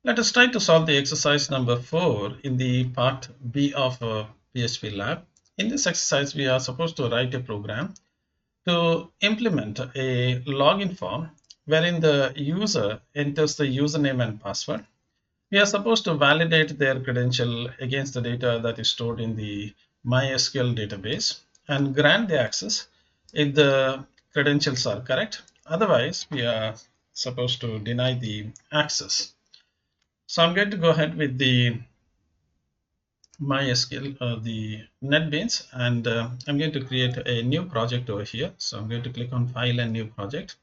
Let us try to solve the exercise number 4 in the part B of PHP lab. In this exercise, we are supposed to write a program to implement a login form wherein the user enters the username and password. We are supposed to validate their credential against the data that is stored in the MySQL database and grant the access if the credentials are correct. Otherwise, we are supposed to deny the access. So I'm going to go ahead with the MySQL, the NetBeans, and I'm going to create a new project over here. So I'm going to click on File and New Project.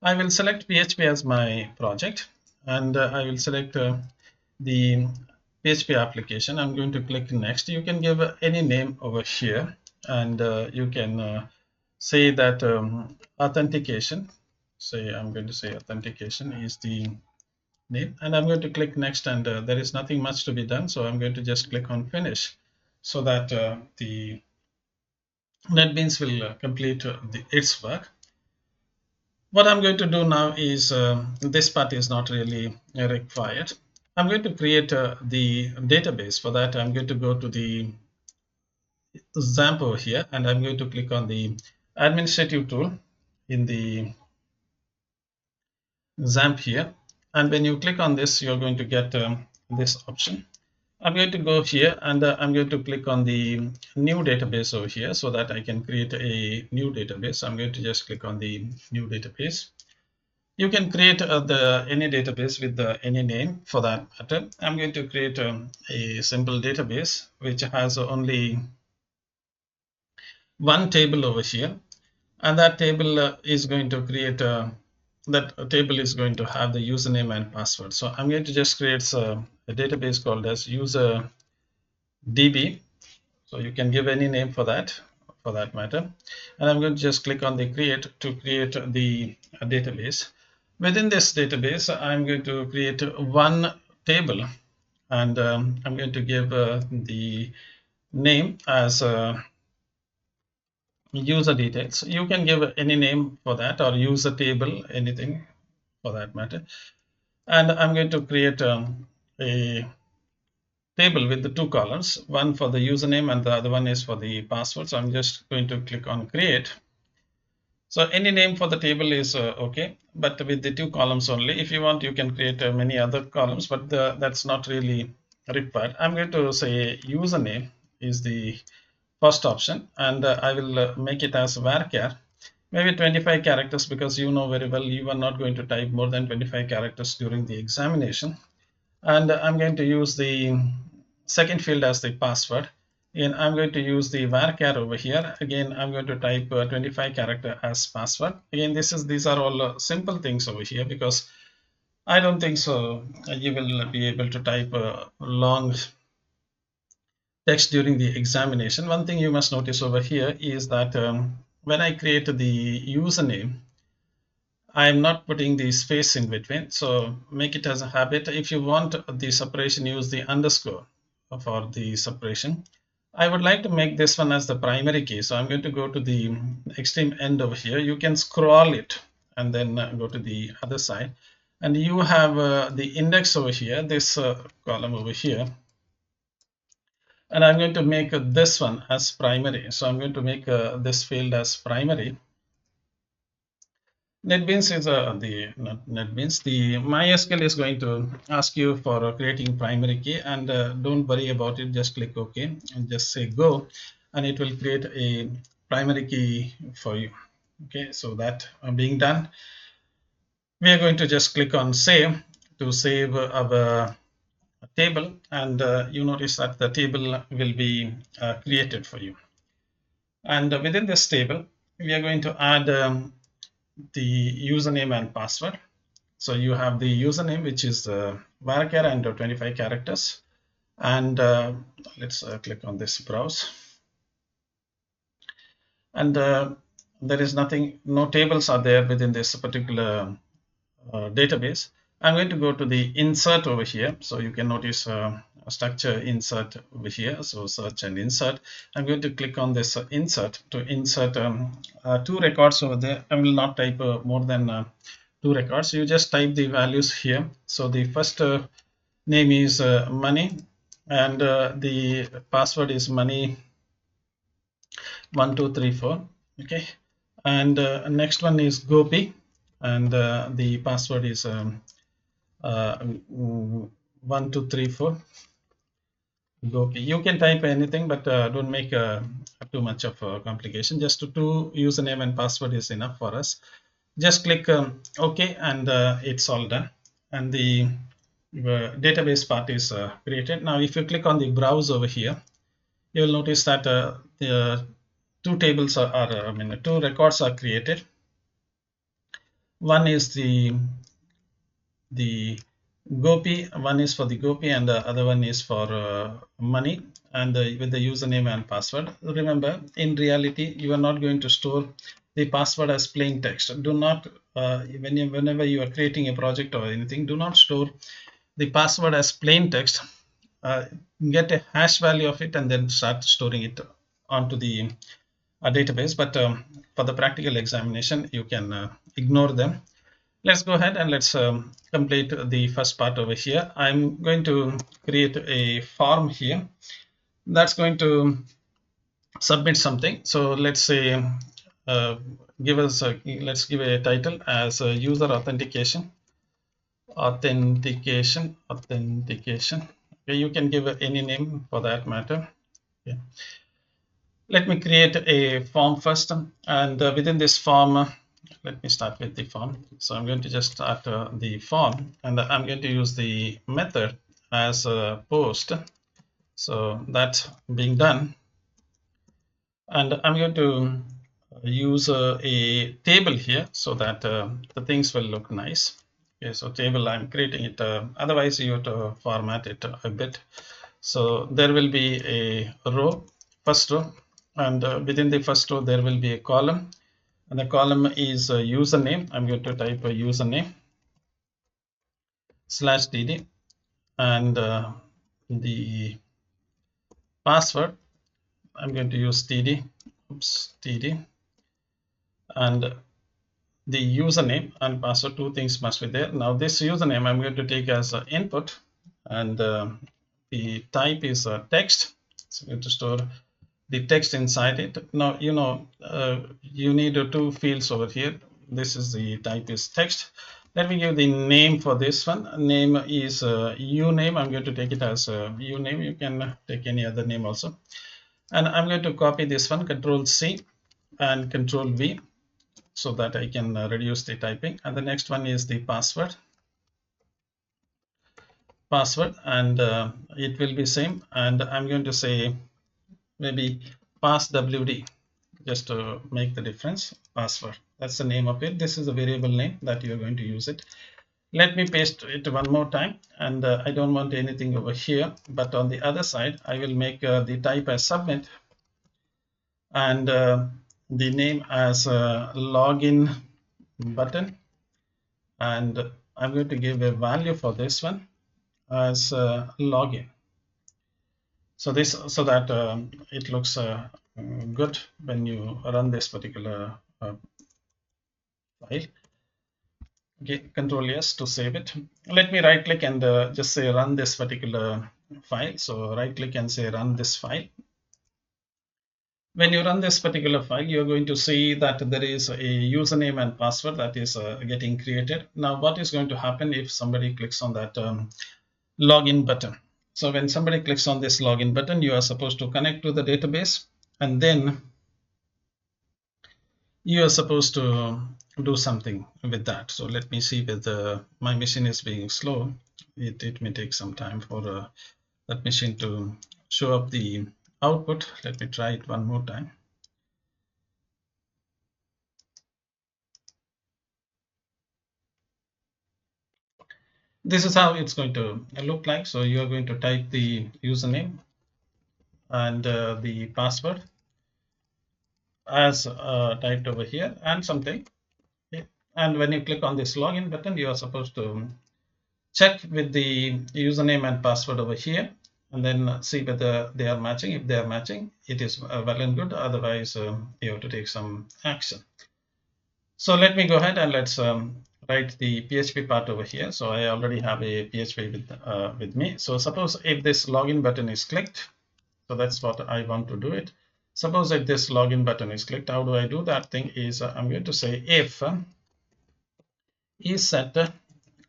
I will select PHP as my project, and I will select the PHP application. I'm going to click Next. You can give any name over here, and you can say that authentication. Say I'm going to say authentication is the name, and I'm going to click next, and there is nothing much to be done, so I'm going to just click on finish so that the NetBeans will complete its work. What I'm going to do now is this part is not really required. I'm going to create the database. For that, I'm going to go to the XAMPP over here, and I'm going to click on the administrative tool in the XAMPP here. And when you click on this, you're going to get this option. I'm going to go here, and I'm going to click on the new database over here so that I can create a new database. I'm going to just click on the new database. You can create any database with any name for that matter. I'm going to create a simple database which has only one table over here, and that table is going to create that table is going to have the username and password. So I'm going to just create a database called as user DB. So you can give any name for that matter. And I'm going to just click on the create to create the database. Within this database, I'm going to create one table, and I'm going to give the name as user details. You can give any name for that, or user table, anything for that matter. And I'm going to create a table with the two columns, one for the username and the other one is for the password. So I'm just going to click on create. So any name for the table is okay, but with the two columns only. If you want, you can create many other columns, but that's not really required. I'm going to say username is the first option, and I will make it as varchar, maybe 25 characters, because you know very well you are not going to type more than 25 characters during the examination. And I'm going to use the second field as the password, and I'm going to use the varchar over here. Again, I'm going to type 25 character as password. Again, these are all simple things over here, because I don't think so you will be able to type long text during the examination. One thing you must notice over here is that when I create the username, I'm not putting the space in between, so make it as a habit. If you want the separation, use the underscore for the separation. I would like to make this one as the primary key, so I'm going to go to the extreme end over here. You can scroll it and then go to the other side, and you have the index over here, this column over here, and I'm going to make this one as primary. So I'm going to make this field as primary. NetBeans is not NetBeans. The MySQL is going to ask you for creating primary key, and don't worry about it. Just click OK and just say go, and it will create a primary key for you. Okay, so that being done, we are going to just click on save to save our table, and you notice that the table will be created for you. And within this table, we are going to add the username and password. So you have the username, which is varchar and 25 characters. And let's click on this browse. And there is nothing, no tables are there within this particular database. I'm going to go to the insert over here. So you can notice structure insert over here. So search and insert. I'm going to click on this insert to insert two records over there. I will not type more than two records. You just type the values here. So the first name is money, and the password is money 1234. Okay, and next one is Gopi, and the password is 1234. Gopi. You can type anything, but don't make too much of a complication. Just two username and password is enough for us. Just click OK, and it's all done. And the database part is created. Now, if you click on the browse over here, you will notice that the two tables two records are created. One is the Gopi, one is for the Gopi, and the other one is for money, and with the username and password. Remember, in reality, you are not going to store the password as plain text. Do not, whenever you are creating a project or anything, do not store the password as plain text. Uh, get a hash value of it and then start storing it onto the database. But for the practical examination, you can ignore them. Let's go ahead and let's complete the first part over here. I'm going to create a form here that's going to submit something. So let's say uh, let's give a title as user authentication. Okay, you can give any name for that matter. Okay. Let me create a form first, and within this form, let me start with the form. So I'm going to just start the form, and I'm going to use the method as a post. So that's being done, and I'm going to use a table here so that the things will look nice. Okay, so table, I'm creating it. Otherwise, you have to format it a bit. So there will be a row, first row, and within the first row there will be a column, and the column is a username. I'm going to type a username /td, and the password, I'm going to use td, and the username and password, two things must be there. Now this username I'm going to take as input, and the type is text. So I'm going to store the text inside it. Now, you need two fields over here. This is the type is text. Let me give the name for this one. Name is uname. I'm going to take it as uname. You can take any other name also. And I'm going to copy this one, Control C and Control V, so that I can reduce the typing. And the next one is the password, and it will be same. And I'm going to say maybe passwd, just to make the difference. Password, that's the name of it. This is a variable name that you're going to use it. Let me paste it one more time, and I don't want anything over here, but on the other side I will make the type as submit, and the name as login button, and I'm going to give a value for this one as login, so that it looks good when you run this particular file. Okay, Control S to save it. Let me right click and just say run this particular file. So right click and say run this file. When you run this particular file, you're going to see that there is a username and password that is getting created. Now, what is going to happen if somebody clicks on that login button? So when somebody clicks on this login button, you are supposed to connect to the database, and then you are supposed to do something with that. So let me see with my machine is being slow. It may take some time for that machine to show up the output. Let me try it one more time. This is how it's going to look like. So you are going to type the username and the password as typed over here and something. Okay. And when you click on this login button, you are supposed to check with the username and password over here, and then see whether they are matching. If they are matching, it is well and good. Otherwise, you have to take some action. So let me go ahead and let's write the PHP part over here. So I already have a PHP with me. So suppose if this login button is clicked, so that's what I want to do it. Suppose if this login button is clicked, how do I do that thing is I'm going to say if is set.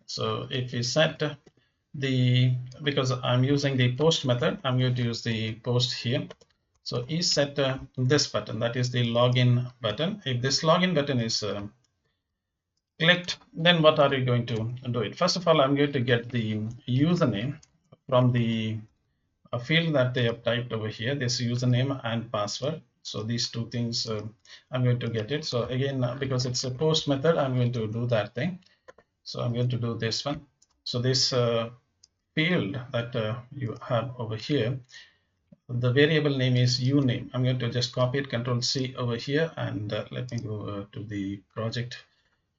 So if is set the, because I'm using the post method, I'm going to use the post here. So is set this button, that is the login button. If this login button is clicked, then what are you going to do it? First of all, I'm going to get the username from the field that they have typed over here, this username and password. So these two things I'm going to get it. So again, because it's a post method, I'm going to do that thing. So I'm going to do this one. So this field that you have over here, the variable name is uname. I'm going to just copy it, Control C over here, and let me go to the project.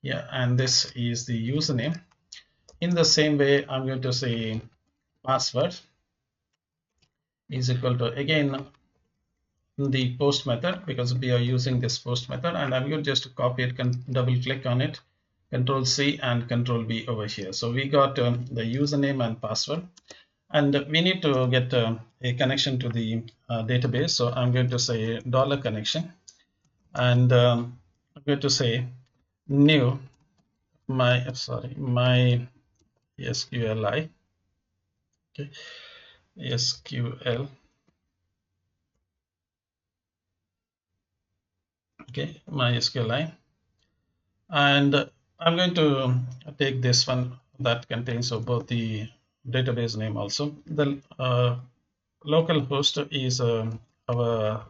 Yeah, and this is the username. In the same way, I'm going to say password is equal to, again, the post method, because we are using this post method, and I'm going to just copy it, double click on it, Control C and Control V over here. So we got the username and password, and we need to get a connection to the database. So I'm going to say dollar connection, and I'm going to say new my SQLi. Okay, SQL. Okay, MySQL, and I'm going to take this one that contains both the database name also. The local host is our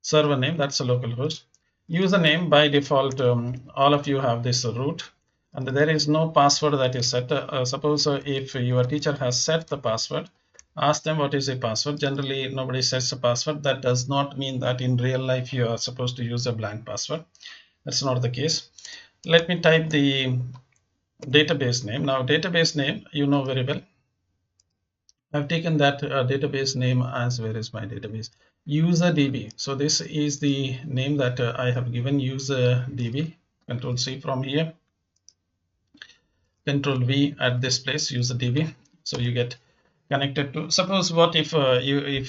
server name, that's a local host. Username by default, all of you have this root, and there is no password that is set. Suppose if your teacher has set the password, ask them what is a password. Generally, nobody sets a password. That does not mean that in real life you are supposed to use a blank password. That's not the case. Let me type the database name. Now, database name, you know very well. I've taken that database name as, where is my database? UserDB. So this is the name that I have given, UserDB. Control C from here. Control V at this place, UserDB. So you get connected to. Suppose what if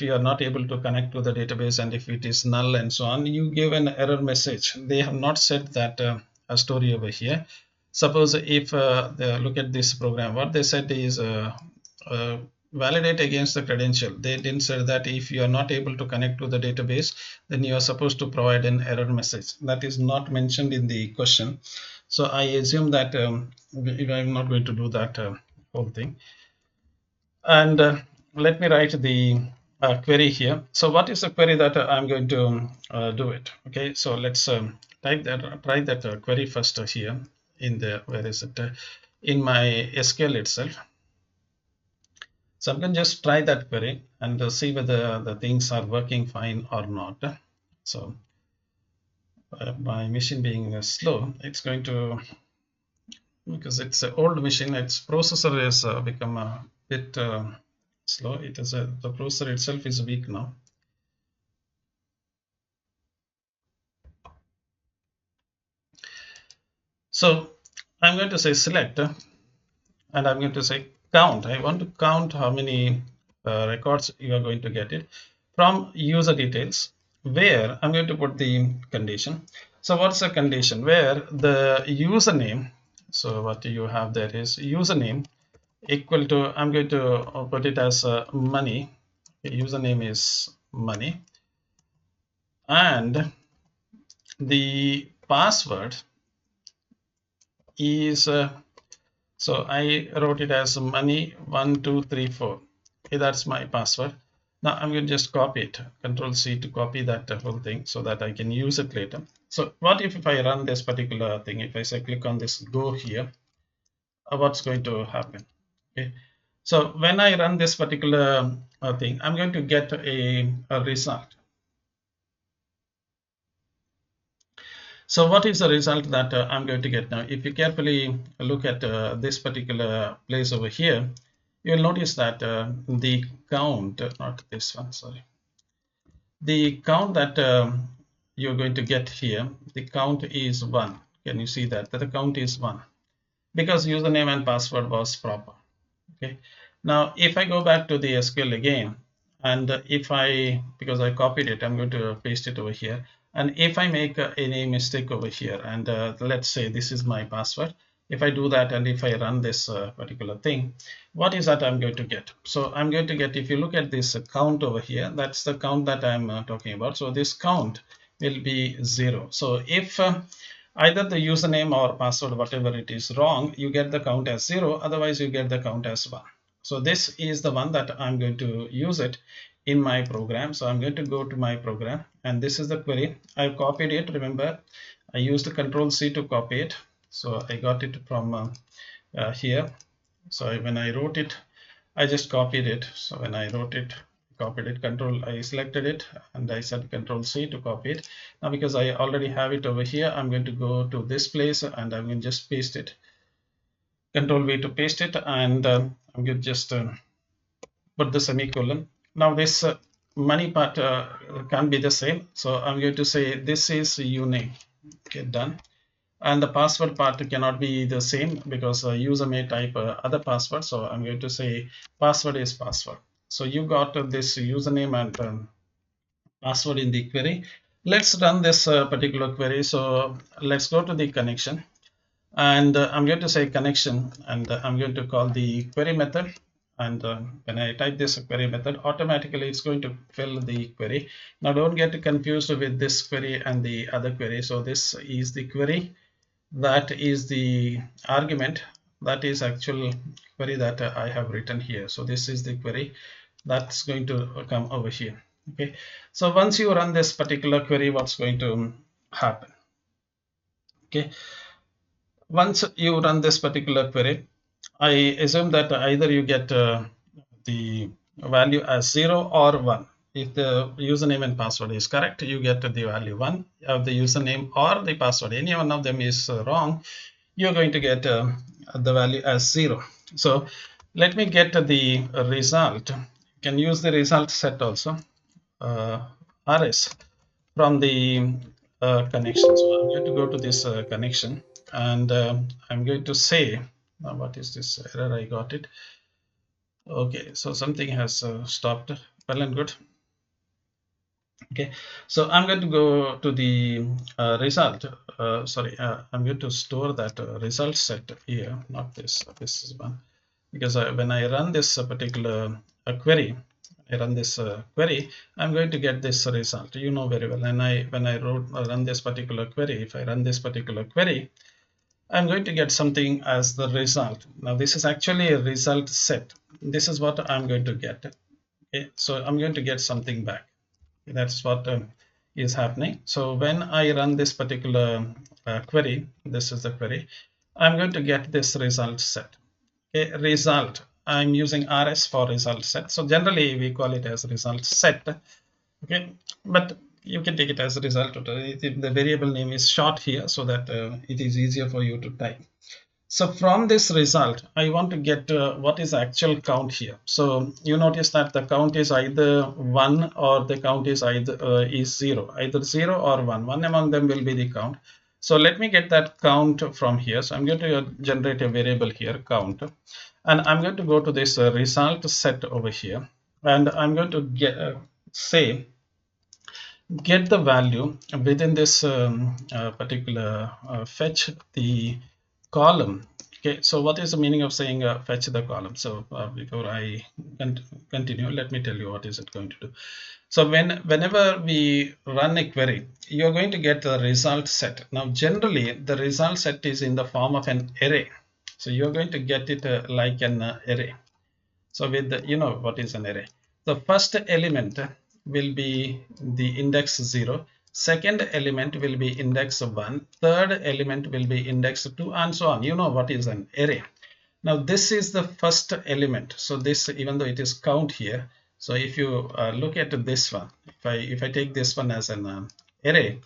you are not able to connect to the database, and if it is null and so on, you give an error message. They have not said that a story over here. Suppose if they look at this program, what they said is validate against the credential. They didn't say that if you are not able to connect to the database, then you are supposed to provide an error message. That is not mentioned in the question. So I assume that I'm not going to do that whole thing. And let me write the query here. So what is the query that I'm going to do it? Okay, so let's try that query first here in the, where is it? In my SQL itself. So I'm going to just try that query and see whether the things are working fine or not. So my machine being slow, it's going to, because it's an old machine, its processor has become a bit slow. It is the processor itself is weak now. So I'm going to say select, and I'm going to say count. I want to count how many records you are going to get it from user details, where I'm going to put the condition. So what's the condition? Where the username, so what you have there is username equal to, I'm going to put it as money. Username is money, and the password is so I wrote it as money 1234. Okay, that's my password. Now I'm going to just copy it, Control C to copy that whole thing so that I can use it later. So what if I run this particular thing? If I say click on this go here, what's going to happen? Okay, so when I run this particular thing, I'm going to get a result. So what is the result that I'm going to get now? If you carefully look at this particular place over here, you will notice that the count, not this one, sorry. The count that you're going to get here, the count is 1. Can you see that? That the count is 1. because username and password was proper. Okay. Now, if I go back to the SQL again, and if I, because I copied it, I'm going to paste it over here. And if I make any mistake over here, and let's say this is my password, if I do that and if I run this particular thing, what is that I'm going to get? So I'm going to get, if you look at this count over here, that's the count that I'm talking about. So this count will be 0. So if either the username or password, whatever it is wrong, you get the count as 0, otherwise you get the count as 1. So this is the one that I'm going to use it in my program. So I'm going to go to my program, and this is the query. I've copied it. Remember, I used Control C to copy it. So I got it from here. So when I wrote it, I just copied it. So when I wrote it, copied it, I selected it, and I said Control C to copy it. Now because I already have it over here, I'm going to go to this place and I'm going to just paste it. Control V to paste it, and I'm going to just put the semicolon. Now this money part can be the same. So I'm going to say this is unique. Okay, done. And the password part cannot be the same because user may type other password. So I'm going to say password is password. So you got this username and password in the query. Let's run this particular query. So let's go to the connection, and I'm going to say connection, and I'm going to call the query method. And when I type this query method, automatically it's going to fill the query. Now don't get confused with this query and the other query. So this is the query, that is the argument, that is actual query that I have written here. So this is the query that's going to come over here. Okay, so once you run this particular query, what's going to happen? Okay, once you run this particular query, I assume that either you get the value as 0 or 1. If the username and password is correct, you get the value 1. If the username or the password, any one of them is wrong, you're going to get the value as 0. So let me get the result. You can use the result set also, RS, from the connection. So I'm going to go to this connection, and I'm going to say, what is this error? I got it. Okay, so something has stopped. Well and good. Okay, so I'm going to go to the result. I'm going to store that result set here, not this. This is one, because when I run this particular query, I'm going to get this result. You know very well. And when I run this particular query, if I run this particular query, I'm going to get something as the result. Now this is actually a result set. This is what I'm going to get. Okay, so I'm going to get something back. That's what is happening. So when I run this particular query, this is the query, I'm going to get this result set. Okay, result, I'm using RS for result set. So generally we call it as result set. Okay, but you can take it as a result. The variable name is short here so that it is easier for you to type. So from this result, I want to get what is actual count here. So you notice that the count is either 1 or the count is either is 0, either 0 or 1. One among them will be the count. So let me get that count from here. So I'm going to generate a variable here, count, and I'm going to go to this result set over here, and I'm going to say get the value within this particular fetch the column. Okay, so what is the meaning of saying fetch the column? So before I continue, let me tell you what is it going to do. So whenever we run a query, you're going to get the result set. Now generally the result set is in the form of an array. So you're going to get it like an array. So with the, you know what is an array. The first element will be the index 0. Second element will be index 1. Third element will be index 2, and so on. You know what is an array. Now this is the first element. So this, even though it is count here, so if you look at this one, if I take this one as an array,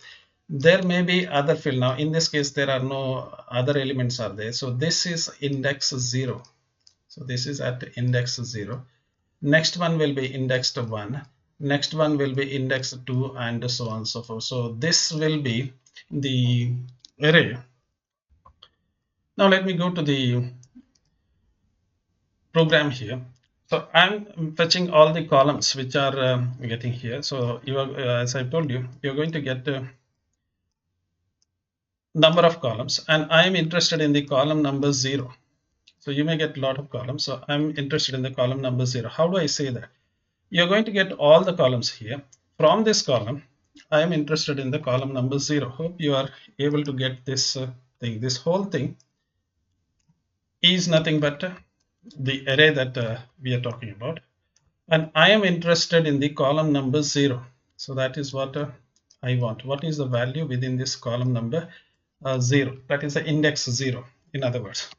there may be other field. Now in this case there are no other elements are there. So this is index 0. So this is at index 0. Next one will be indexed 1. Next one will be indexed 2, and so on and so forth. So this will be the array Now let me go to the program here. So I'm fetching all the columns which are getting here. So you are, as I told you, you're going to get number of columns, and I am interested in the column number 0. So you may get a lot of columns. So I'm interested in the column number 0. How do I say that? You're going to get all the columns here. From this column, I am interested in the column number 0. Hope you are able to get this thing. This whole thing is nothing but the array that we are talking about. And I am interested in the column number 0. So that is what I want. What is the value within this column number 0? That is the index 0, in other words.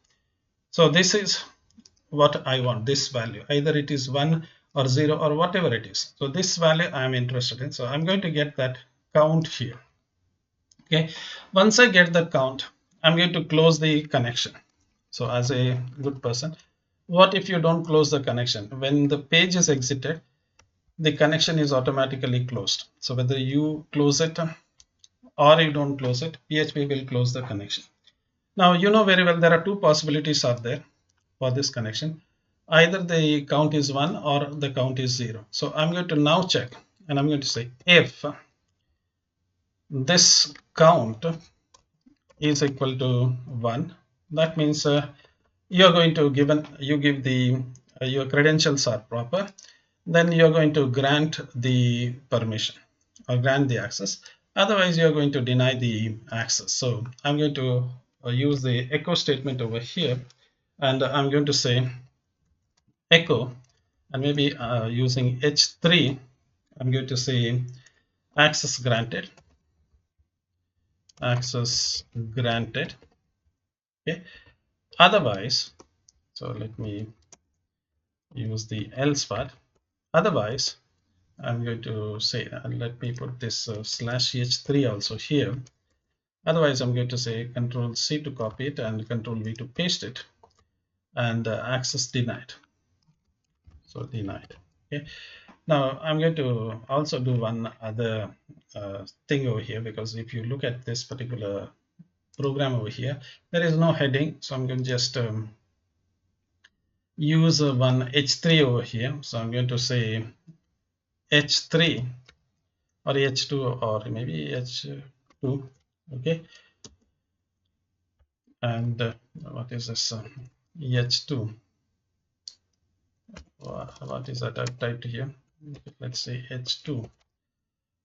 So this is what I want, this value. Either it is 1 or 0 or whatever it is. So this value I am interested in. So I'm going to get that count here. Okay. Once I get the count, I'm going to close the connection. So as a good person, what if you don't close the connection? When the page is exited, the connection is automatically closed. So whether you close it or you don't close it, PHP will close the connection. Now you know very well there are two possibilities are there for this connection. Either the count is 1 or the count is 0. So I'm going to now check, and I'm going to say if this count is equal to 1, that means you're going to give the your credentials are proper, then you're going to grant the permission or grant the access. Otherwise you're going to deny the access. So I'm going to use the echo statement over here, and I'm going to say echo, and maybe using h3, I'm going to say access granted, access granted. Okay. Otherwise, so let me use the else part. Otherwise, I'm going to say, let me put this /h3 also here. Otherwise, I'm going to say Control C to copy it and Control V to paste it, and access denied. So denied. Okay. Now I'm going to also do one other thing over here, because if you look at this particular program over here, there is no heading. So I'm going to just use one h3 over here. So I'm going to say h3 or h2 or maybe h2. Okay. And what is this? h2. What is that I've typed here? Let's say h2.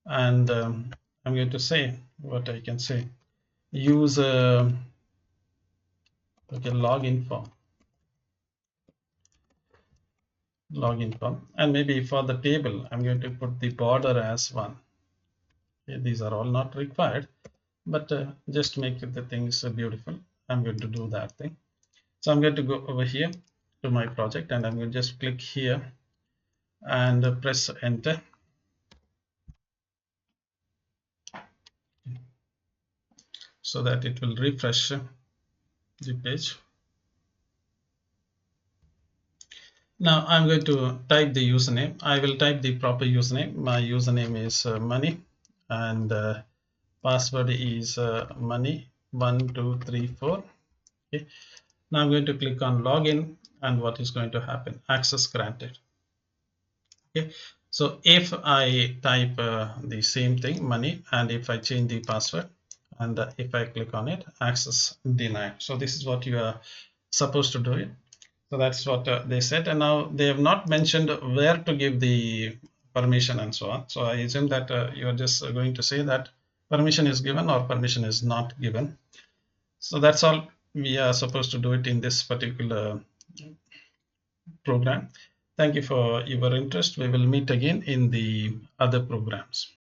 And I'm going to say what I can say. Use okay, login form, and maybe for the table I'm going to put the border as 1. Okay, these are all not required, but just make the things beautiful, I'm going to do that thing. So I'm going to go over here to my project, and I'm going to just click here and press enter. So that it will refresh the page. Now I'm going to type the username. I will type the proper username. My username is money, and password is money1234. Okay. Now I'm going to click on login, and what is going to happen? Access granted. Okay. So if I type the same thing, money, and if I change the password, and if I click on it, access denied. So this is what you are supposed to do it. So that's what they said, and now they have not mentioned where to give the permission and so on. So I assume that you are just going to say that permission is given or permission is not given. So that's all we are supposed to do it in this particular program. Thank you for your interest. We will meet again in the other programs.